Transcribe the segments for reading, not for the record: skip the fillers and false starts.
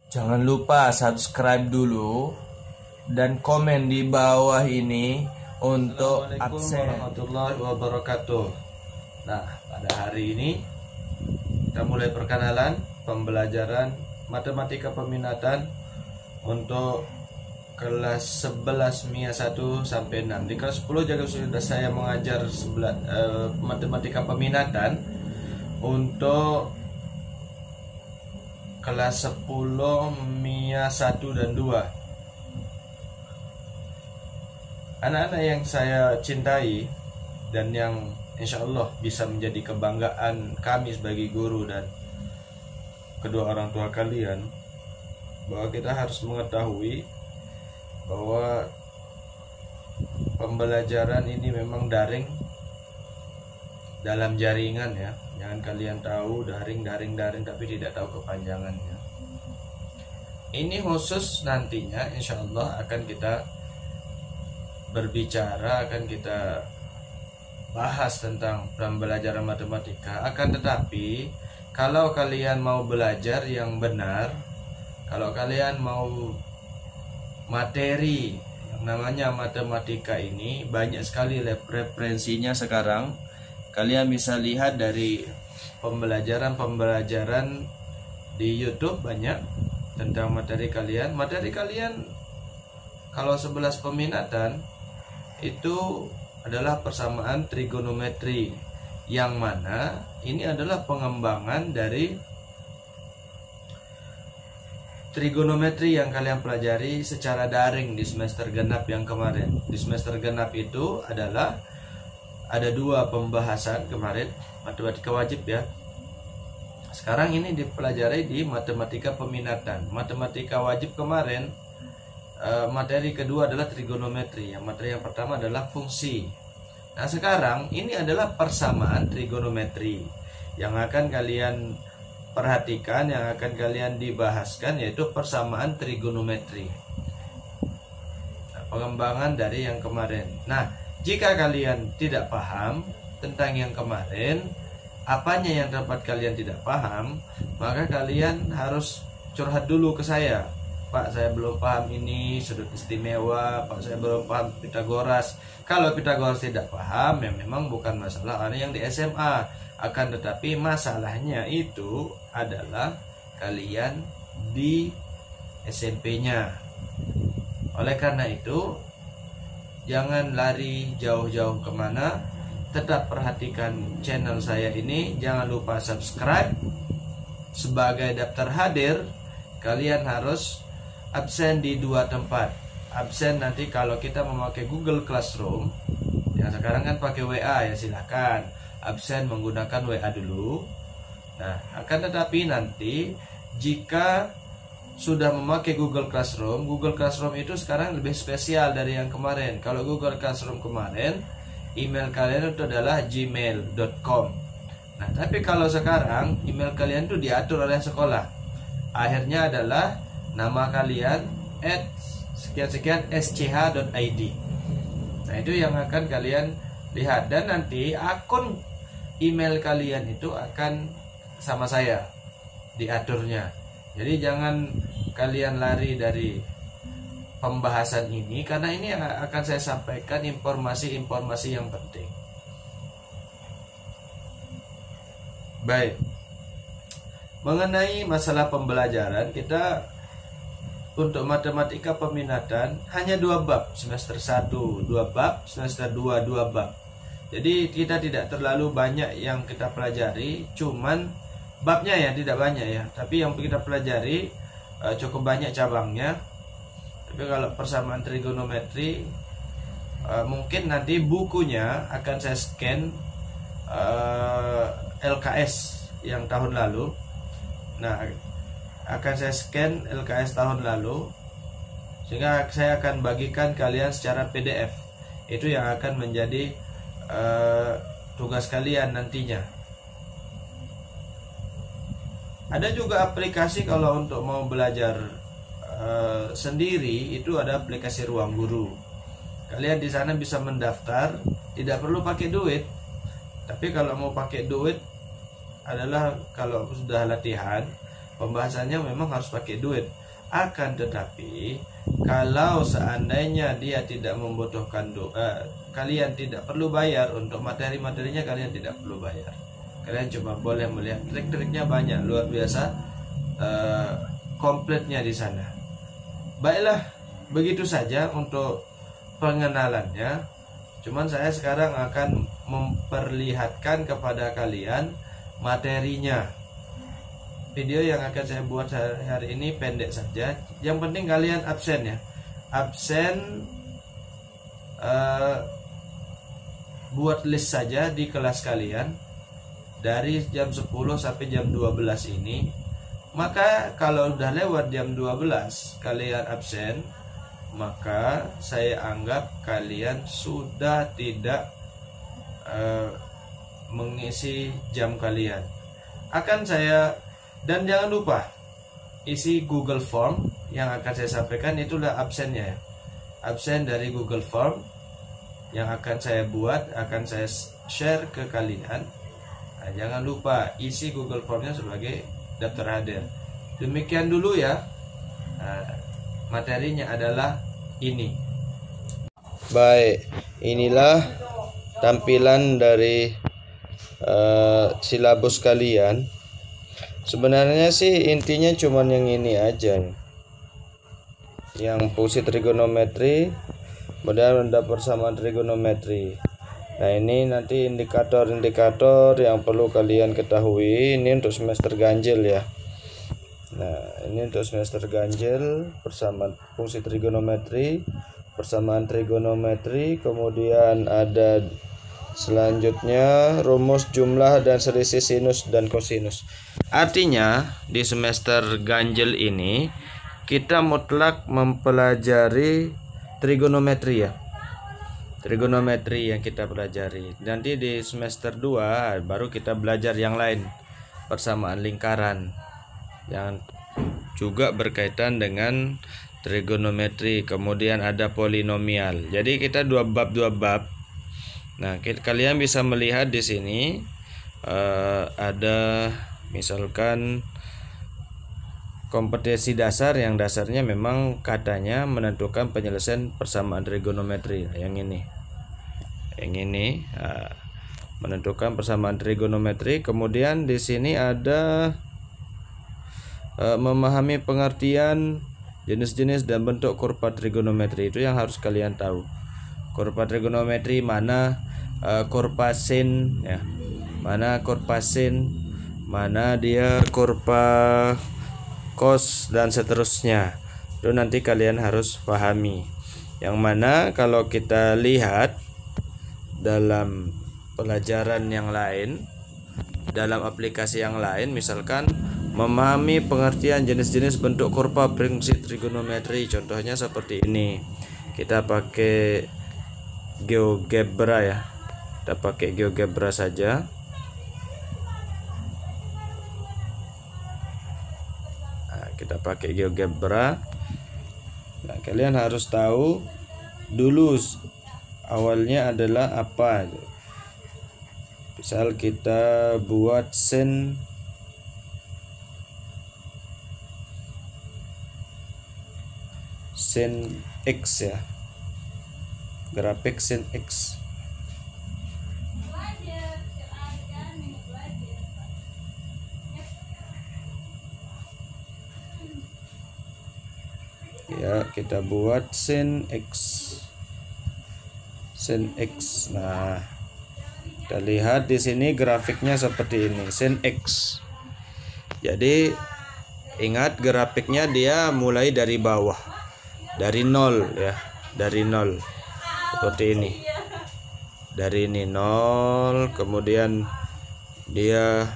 Jangan lupa subscribe dulu dan komen di bawah ini untuk absen. Warahmatullahi wabarakatuh. Nah, pada hari ini kita mulai perkenalan pembelajaran matematika peminatan untuk kelas 11 MIA 1 sampai 6. Di kelas 10 juga sudah saya mengajar matematika peminatan untuk kelas 10 MIA 1 dan 2. Anak-anak yang saya cintai dan yang insya Allah bisa menjadi kebanggaan kami sebagai guru dan kedua orang tua kalian, bahwa kita harus mengetahui bahwa pembelajaran ini memang daring dalam jaringan ya. Jangan kalian tahu daring tapi tidak tahu kepanjangannya. Ini khusus nantinya insya Allah akan kita berbicara, akan kita bahas tentang pembelajaran matematika. Akan tetapi kalau kalian mau belajar yang benar, kalau kalian mau materi yang namanya matematika ini, banyak sekali referensinya sekarang. Kalian bisa lihat dari pembelajaran di YouTube banyak tentang materi kalian. Materi kalian kalau 11 peminatan itu adalah persamaan trigonometri, yang mana ini adalah pengembangan dari trigonometri yang kalian pelajari secara daring di semester genap yang kemarin. Di semester genap itu adalah ada 2 pembahasan kemarin, matematika wajib ya. Sekarang ini dipelajari di matematika peminatan. Matematika wajib kemarin materi kedua adalah trigonometri. Yang materi yang pertama adalah fungsi. Nah, sekarang ini adalah persamaan trigonometri yang akan kalian perhatikan, yang akan kalian dibahaskan, yaitu persamaan trigonometri. Nah, pengembangan dari yang kemarin. Nah, jika kalian tidak paham tentang yang kemarin, apanya yang dapat kalian tidak paham, maka kalian harus curhat dulu ke saya. Pak, saya belum paham ini sudut istimewa. Pak, saya belum paham Pitagoras. Kalau Pitagoras tidak paham, ya memang bukan masalah ada yang di SMA. Akan tetapi masalahnya itu adalah kalian di SMP-nya. Oleh karena itu, jangan lari jauh-jauh kemana, tetap perhatikan channel saya ini. Jangan lupa subscribe. Sebagai daftar hadir, kalian harus absen di 2 tempat. Absen nanti kalau kita memakai Google Classroom, yang sekarang kan pakai WA ya, silahkan absen menggunakan WA dulu. Nah, akan tetapi nanti jika sudah memakai Google Classroom itu sekarang lebih spesial dari yang kemarin. Kalau Google Classroom kemarin, email kalian itu adalah gmail.com. Nah, tapi kalau sekarang email kalian itu diatur oleh sekolah. Akhirnya adalah nama kalian @sekian-sekian sch.id. Nah, itu yang akan kalian lihat, dan nanti akun email kalian itu akan sama saya diaturnya. Jadi jangan kalian lari dari pembahasan ini, karena ini akan saya sampaikan informasi-informasi yang penting. Baik, mengenai masalah pembelajaran, kita untuk matematika peminatan hanya 2 bab, semester 1 2 bab, semester 2 2 bab. Jadi kita tidak terlalu banyak yang kita pelajari, cuman babnya ya tidak banyak ya, tapi yang kita pelajari cukup banyak cabangnya. Tapi kalau persamaan trigonometri, mungkin nanti bukunya akan saya scan LKS yang tahun lalu. Nah, akan saya scan LKS tahun lalu, sehingga saya akan bagikan kalian secara PDF. Itu yang akan menjadi tugas kalian nantinya. Ada juga aplikasi kalau untuk mau belajar sendiri, itu ada aplikasi Ruang Guru. Kalian di sana bisa mendaftar, tidak perlu pakai duit. Tapi kalau mau pakai duit adalah kalau sudah latihan, pembahasannya memang harus pakai duit. Akan tetapi kalau seandainya dia tidak membutuhkan kalian tidak perlu bayar untuk materi-materinya, kalian tidak perlu bayar. Kalian cuma boleh melihat trik-triknya, banyak luar biasa, kompletnya di sana. Baiklah, begitu saja untuk pengenalannya. Cuman saya sekarang akan memperlihatkan kepada kalian materinya. Video yang akan saya buat hari ini pendek saja. Yang penting kalian absen ya. Absen, buat list saja di kelas kalian dari jam 10 sampai jam 12 ini. Maka kalau udah lewat jam 12 kalian absen, maka saya anggap kalian sudah tidak mengisi jam kalian. Dan jangan lupa isi Google Form yang akan saya sampaikan, itulah absennya ya. Absen dari Google Form yang akan saya buat, akan saya share ke kalian. Nah, jangan lupa isi Google Formnya sebagai daftar hadir. Demikian dulu ya. Materinya adalah ini. Baik, inilah tampilan dari silabus kalian. Sebenarnya sih intinya cuman yang ini aja, yang fungsi trigonometri, kemudian ada persamaan trigonometri. Nah, ini nanti indikator-indikator yang perlu kalian ketahui. Ini untuk semester ganjil ya. Nah, ini untuk semester ganjil, persamaan fungsi trigonometri, persamaan trigonometri, kemudian ada selanjutnya rumus jumlah dan selisih sinus dan kosinus. Artinya di semester ganjil ini kita mutlak mempelajari trigonometri ya. Trigonometri yang kita pelajari. Nanti di semester 2 baru kita belajar yang lain, persamaan lingkaran yang juga berkaitan dengan trigonometri. Kemudian ada polinomial. Jadi kita dua bab. Nah, kalian bisa melihat di sini ada misalkan kompetensi dasar, yang dasarnya memang katanya menentukan penyelesaian persamaan trigonometri. Nah, yang ini menentukan persamaan trigonometri. Kemudian di sini ada memahami pengertian jenis-jenis dan bentuk kurva trigonometri. Itu yang harus kalian tahu. Kurva trigonometri, mana kurva sin ya, mana kurva sin, mana dia kurva cos dan seterusnya. Itu nanti kalian harus pahami. Yang mana kalau kita lihat dalam pelajaran yang lain, dalam aplikasi yang lain, misalkan memahami pengertian jenis-jenis bentuk kurva fungsi trigonometri, contohnya seperti ini. Kita pakai GeoGebra ya. Kita pakai GeoGebra saja. Nah, kita pakai GeoGebra. Nah, kalian harus tahu dulu awalnya adalah apa. Misal kita buat sin X ya, grafik sin X. Ya, kita buat sin X. Nah, kita lihat di sini grafiknya seperti ini, sin X. Jadi ingat, grafiknya dia mulai dari bawah, dari 0 ya, dari 0 seperti ini. Dari ini 0, kemudian dia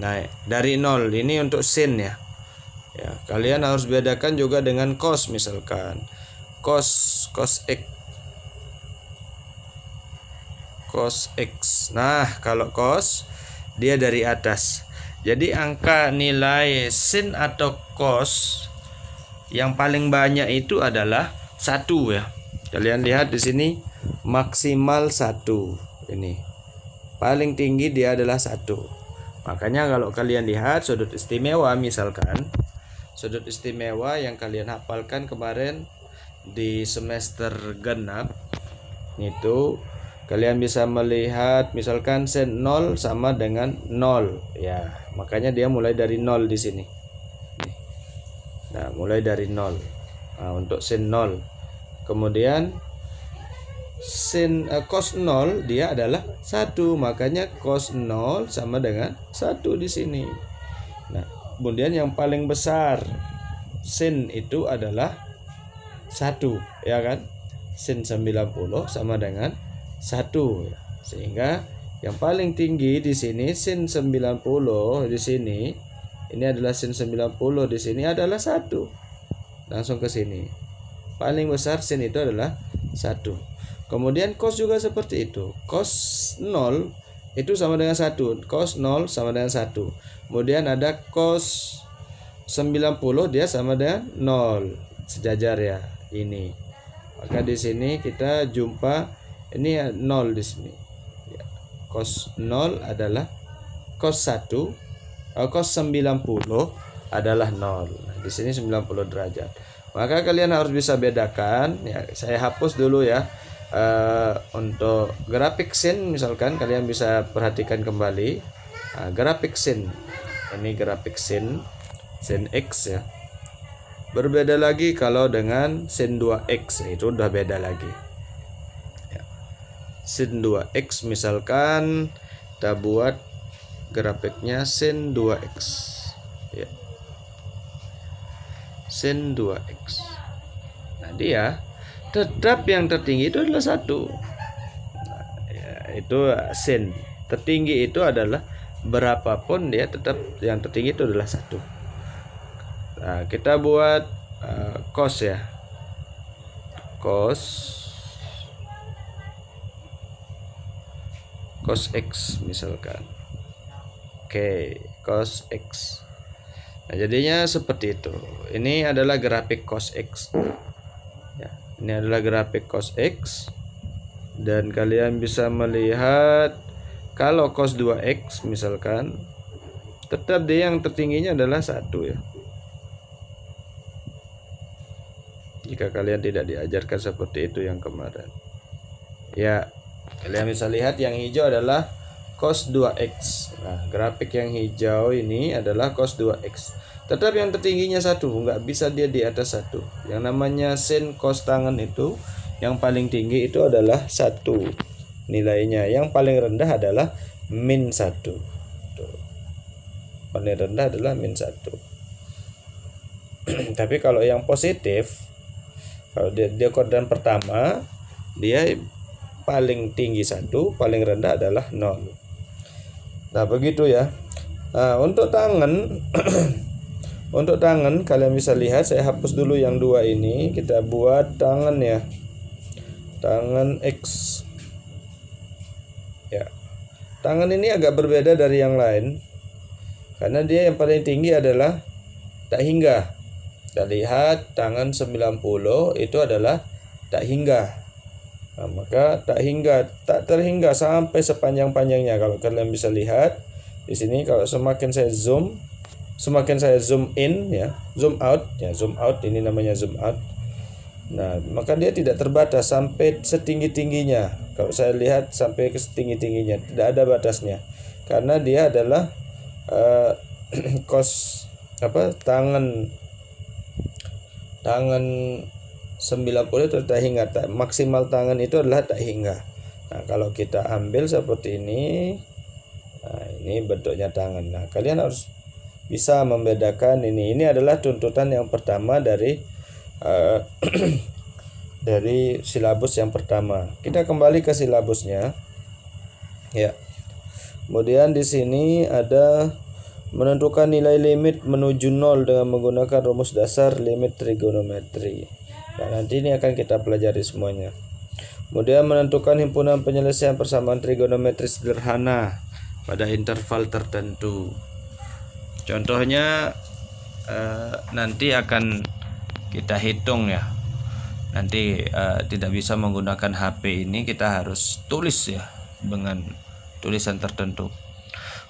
naik dari 0. Ini untuk sin ya. Ya, kalian harus bedakan juga dengan cos, misalkan cos X. Nah, kalau cos dia dari atas. Jadi angka nilai sin atau cos yang paling banyak itu adalah 1 ya. Kalian lihat di sini maksimal 1. Ini paling tinggi dia adalah 1. Makanya kalau kalian lihat sudut istimewa, misalkan sudut istimewa yang kalian hafalkan kemarin di semester genap itu, kalian bisa melihat misalkan sin 0 sama dengan 0 ya, makanya dia mulai dari 0 di sini. Nah, mulai dari 0. Nah, untuk sin 0. Kemudian sin cos 0 dia adalah 1, makanya cos 0 sama dengan 1 di sini. Nah, kemudian yang paling besar sin itu adalah 1, ya kan? Sin 90 sama dengan 1, sehingga yang paling tinggi di sini sin 90 di sini, ini adalah sin 90 di sini adalah 1. Langsung ke sini. Paling besar sin itu adalah 1. Kemudian cos juga seperti itu. Cos 0 itu sama dengan 1. Cos 0 sama dengan 1. Kemudian ada cos 90 dia sama dengan 0. Sejajar ya ini. Maka di sini kita jumpa ini 0 di sini. Ya. Cos 0 adalah cos 1. Cos 90 adalah 0. Nah, di sini 90 derajat. Maka kalian harus bisa bedakan ya. Saya hapus dulu ya. Untuk grafik sin misalkan kalian bisa perhatikan kembali. Grafik sin. Ini grafik sin X ya. Berbeda lagi kalau dengan sin 2X, itu udah beda lagi. Ya. Sin 2X misalkan kita buat grafiknya sin 2X. Ya. Sin 2X. Nah, dia tetap yang tertinggi itu adalah 1. Nah, ya, itu sin. Tertinggi itu adalah berapapun dia tetap yang tertinggi itu adalah 1. Nah, kita buat cos ya. Cos X misalkan. Oke, cos X. Nah, jadinya seperti itu. Ini adalah grafik cos X. Ya, ini adalah grafik cos X. Dan kalian bisa melihat kalau cos 2X misalkan, tetap dia yang tertingginya adalah 1 ya. Jika kalian tidak diajarkan seperti itu yang kemarin. Ya, kalian bisa lihat yang hijau adalah cos 2X. Nah, grafik yang hijau ini adalah cos 2X. Tetap yang tertingginya 1, nggak bisa dia di atas 1. Yang namanya sin cos tangan itu, yang paling tinggi itu adalah 1 nilainya. Yang paling rendah adalah min 1. Tuh. Paling rendah adalah min 1. Tapi kalau yang positif, kalau dia koordinat pertama, dia paling tinggi 1, paling rendah adalah 0. Nah, begitu ya. Nah, untuk tangan untuk tangan kalian bisa lihat, saya hapus dulu yang 2 ini, kita buat tangan ya. Tangan X. Ya. Tangan ini agak berbeda dari yang lain. Karena dia yang paling tinggi adalah tak hingga. Kita lihat tangan 90 itu adalah tak hingga. Nah, maka tak terhingga sampai sepanjang-panjangnya. Kalau kalian bisa lihat di sini, kalau semakin saya zoom in ya, zoom out ini namanya zoom out. Nah, maka dia tidak terbatas sampai setinggi-tingginya. Kalau saya lihat sampai ke setinggi-tingginya, tidak ada batasnya. Karena dia adalah tangan 90 itu tak hingga, maksimal tangan itu adalah tak hingga. Nah, kalau kita ambil seperti ini, nah, ini bentuknya tangan. Nah, kalian harus bisa membedakan ini. Ini adalah tuntutan yang pertama dari dari silabus yang pertama. Kita kembali ke silabusnya. Ya. Kemudian di sini ada menentukan nilai limit menuju 0 dengan menggunakan rumus dasar limit trigonometri. Nah, nanti ini akan kita pelajari semuanya. Kemudian menentukan himpunan penyelesaian persamaan trigonometri sederhana pada interval tertentu. Contohnya nanti akan kita hitung ya. Nanti tidak bisa menggunakan HP ini, kita harus tulis ya dengan tulisan tertentu.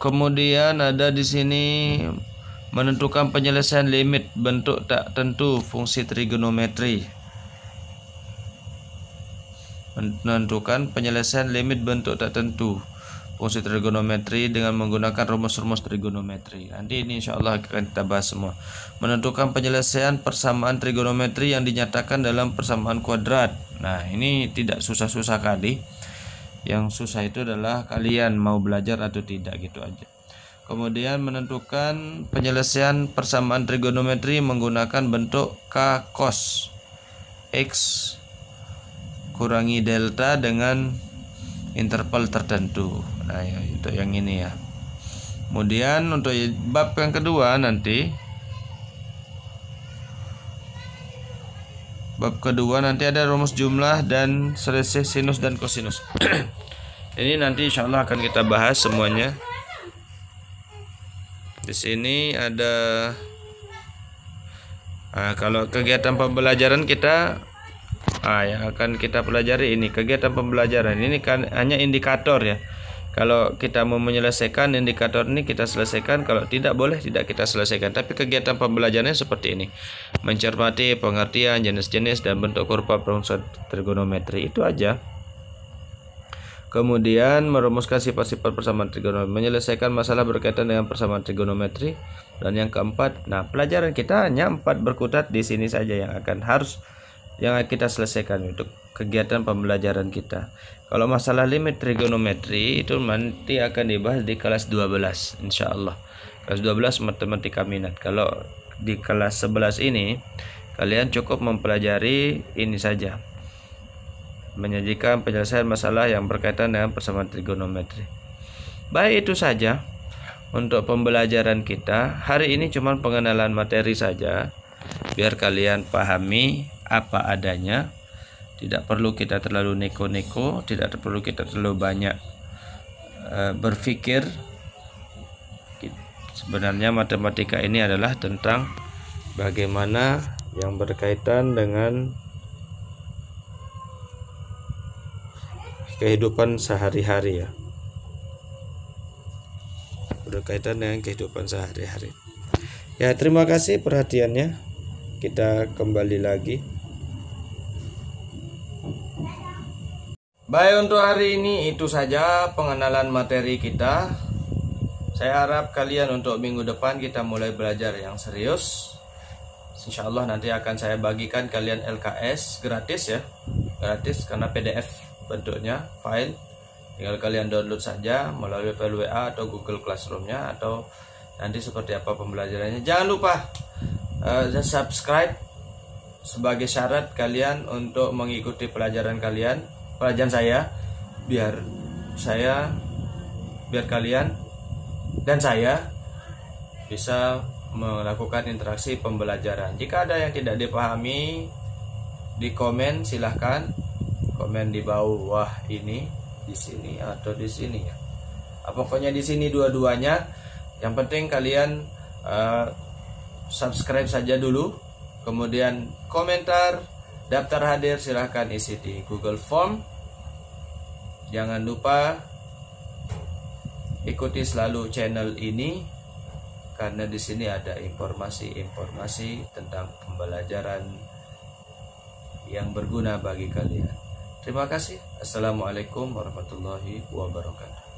Kemudian ada di sini menentukan penyelesaian limit bentuk tak tentu fungsi trigonometri. Menentukan penyelesaian limit bentuk tak tentu fungsi trigonometri dengan menggunakan rumus-rumus trigonometri. Nanti ini insya Allah akan kita bahas semua. Menentukan penyelesaian persamaan trigonometri yang dinyatakan dalam persamaan kuadrat. Nah, ini tidak susah-susah kali. Yang susah itu adalah kalian mau belajar atau tidak, gitu aja. Kemudian menentukan penyelesaian persamaan trigonometri menggunakan bentuk K cos X kurangi delta dengan interval tertentu. Nah, itu yang ini ya. Kemudian untuk bab yang kedua nanti, bab kedua nanti ada rumus jumlah dan selisih sinus dan kosinus. Ini nanti insya Allah akan kita bahas semuanya. Di sini ada kalau kegiatan pembelajaran kita yang akan kita pelajari ini kegiatan pembelajaran ini kan hanya indikator ya. Kalau kita mau menyelesaikan indikator ini kita selesaikan, kalau tidak boleh tidak kita selesaikan. Tapi kegiatan pembelajarannya seperti ini: mencermati pengertian jenis-jenis dan bentuk kurva perumusan trigonometri, itu aja. Kemudian merumuskan sifat-sifat persamaan trigonometri, menyelesaikan masalah berkaitan dengan persamaan trigonometri. Dan yang keempat, nah pelajaran kita hanya 4 berkutat di sini saja yang kita selesaikan untuk kegiatan pembelajaran kita. Kalau masalah limit trigonometri itu nanti akan dibahas di kelas 12 insya Allah. Kelas 12 matematika minat. Kalau di kelas 11 ini kalian cukup mempelajari ini saja, menyajikan penyelesaian masalah yang berkaitan dengan persamaan trigonometri. Baik, itu saja untuk pembelajaran kita. Hari ini cuma pengenalan materi saja, biar kalian pahami apa adanya. Tidak perlu kita terlalu neko-neko, tidak perlu kita terlalu banyak berpikir. Sebenarnya matematika ini adalah tentang bagaimana yang berkaitan dengan kehidupan sehari-hari ya. Berkaitan dengan kehidupan sehari-hari. Ya, terima kasih perhatiannya. Kita kembali lagi. Baik, untuk hari ini itu saja pengenalan materi kita. Saya harap kalian untuk minggu depan kita mulai belajar yang serius. Insya Allah nanti akan saya bagikan kalian LKS gratis ya. Gratis karena PDF bentuknya, file. Tinggal kalian download saja melalui file WA atau Google Classroom-nya, atau nanti seperti apa pembelajarannya. Jangan lupa subscribe sebagai syarat kalian untuk mengikuti pelajaran saya, biar kalian dan saya bisa melakukan interaksi pembelajaran. Jika ada yang tidak dipahami, di komen silahkan komen di bawah ini, di sini atau di sini ya. Pokoknya di sini dua-duanya. Yang penting kalian subscribe saja dulu, kemudian komentar, daftar hadir silahkan isi di Google Form. Jangan lupa ikuti selalu channel ini karena di sini ada informasi-informasi tentang pembelajaran yang berguna bagi kalian. Terima kasih. Assalamualaikum warahmatullahi wabarakatuh.